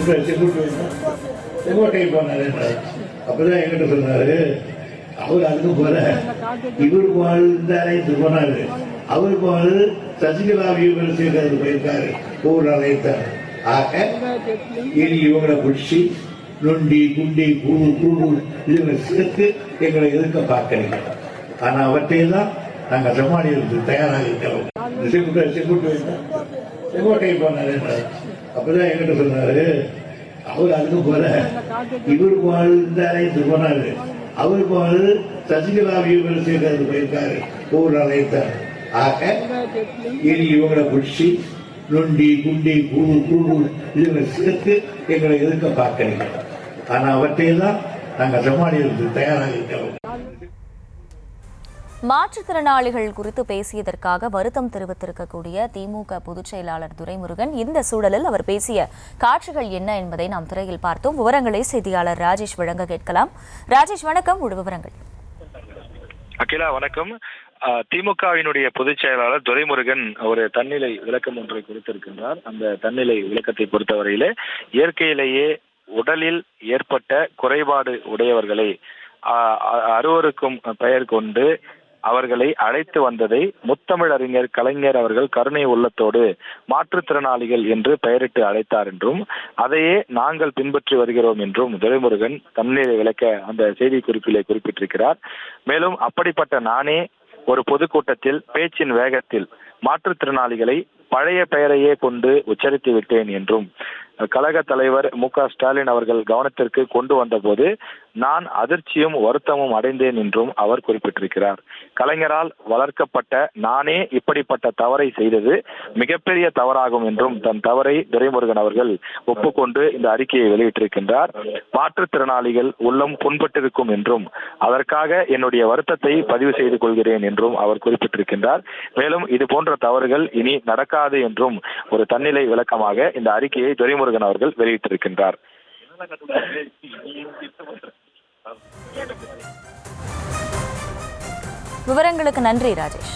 செங்கோட்டைக்கு போனாரு. அப்பதான் என்கிட்ட சொன்னாரு, அவர் அதுக்கு போல இவருக்கு வாழ்ந்தாரே போனாரு. அவருக்கு வாழ் சசிகலா சேர்க்கிறது போயிருக்காரு. ஒவ்வொரு அழைத்தார். ஆக இனி இவங்களை பிடிச்சி நொண்டி குண்டி கூடு கூடு இதுகளை சேர்த்து எங்களை எதிர்க்க பார்க்கறீங்க. ஆனா அவற்றையெல்லாம் நாங்க சமாளிக்கிறது தயாராக இருக்கிறோம். செங்கோட்டைக்கு போனாரு. அப்பதான் என்கிட்ட சொன்னாரு, அவர் அதுக்கு போல இவருக்கு வாழ்ந்தாரே போனாரு. அவருக்கு வாழ் சசிகலா சேர்க்கிறது போயிருக்காரு. ஒவ்வொரு அழைத்தார். ஆக இனி இவங்களை பிடிச்சி நொண்டி குண்டி கூடு கூடு இதுகளை சேர்த்து எங்களை எதிர்க்க பார்க்கறீங்க. ஆனா அவற்றையெல்லாம் நாங்க சமாளிக்கிறது தயாராக இருக்கிறோம். மாற்றுத்திறனாளிகள் குறித்து பேசியதற்காக வருத்தம் தெரிவித்திருக்கக்கூடிய திமுக பொதுச் செயலாளர் துரைமுருகன், இந்த சூழலில் அவர் பேசிய காட்சிகள் என்ன என்பதை நாம் திரையில் பார்த்தோம். விவரங்களை செய்தியாளர் ராஜேஷ் வழங்க கேட்கலாம். ராஜேஷ் வணக்கம், உங்கள் விவரங்கள். அகிலா வணக்கம். திமுகவினுடைய பொதுச் செயலாளர் துரைமுருகன் ஒரு தன்னிலை விளக்கம் ஒன்றை கொடுத்திருக்கின்றார். அந்த தன்னிலை விளக்கத்தை பொறுத்தவரையிலே இயற்கையிலேயே உடலில் ஏற்பட்ட குறைபாடு உடையவர்களை அறுவருக்கும் பெயர் கொண்டு அவர்களை அழைத்து வந்ததை முத்தமிழறிஞர் கலைஞர் அவர்கள் கருணை உள்ளத்தோடு மாற்றுத்திறனாளிகள் என்று பெயரிட்டு அழைத்தார் என்றும் அதையே நாங்கள் பின்பற்றி வருகிறோம் என்றும் துரைமுருகன் தன்னிலை விளக்க அந்த செய்தி குறிப்பிலே குறிப்பிட்டிருக்கிறார். மேலும் அப்படிப்பட்ட நானே ஒரு பொதுக்கூட்டத்தில் பேச்சின் வேகத்தில் மாற்றுத்திறனாளிகளை பழைய பெயரையே கொண்டு உச்சரித்து விட்டேன் என்றும் கழக தலைவர் மு.க.ஸ்டாலின் அவர்கள் கவனத்திற்கு கொண்டு வந்த போது நான் அதிர்ச்சியும் வருத்தமும் அடைந்தேன் என்றும் அவர் குறிப்பிட்டிருக்கிறார். கலைஞரால் வளர்க்கப்பட்ட நானே இப்படிப்பட்ட தவறை செய்தது மிகப்பெரிய தவறாகும் என்றும் தன் தவறை துரைமுருகன் அவர்கள் ஒப்புக்கொண்டு இந்த அறிக்கையை வெளியிட்டிருக்கின்றார். மாற்றுத்திறனாளிகள் உள்ளம் புண்பட்டிருக்கும் என்றும் அதற்காக என்னுடைய வருத்தத்தை பதிவு செய்து கொள்கிறேன் என்றும் அவர் குறிப்பிட்டிருக்கின்றார். மேலும் இது போன்ற தவறுகள் இனி நடக்காது என்றும் ஒரு தன்னிலை விளக்கமாக இந்த அறிக்கையை துரைமுருகன் அவர்கள் வெளியிட்டிருக்கின்றார். விவரங்களுக்கு நன்றி ராஜேஷ்.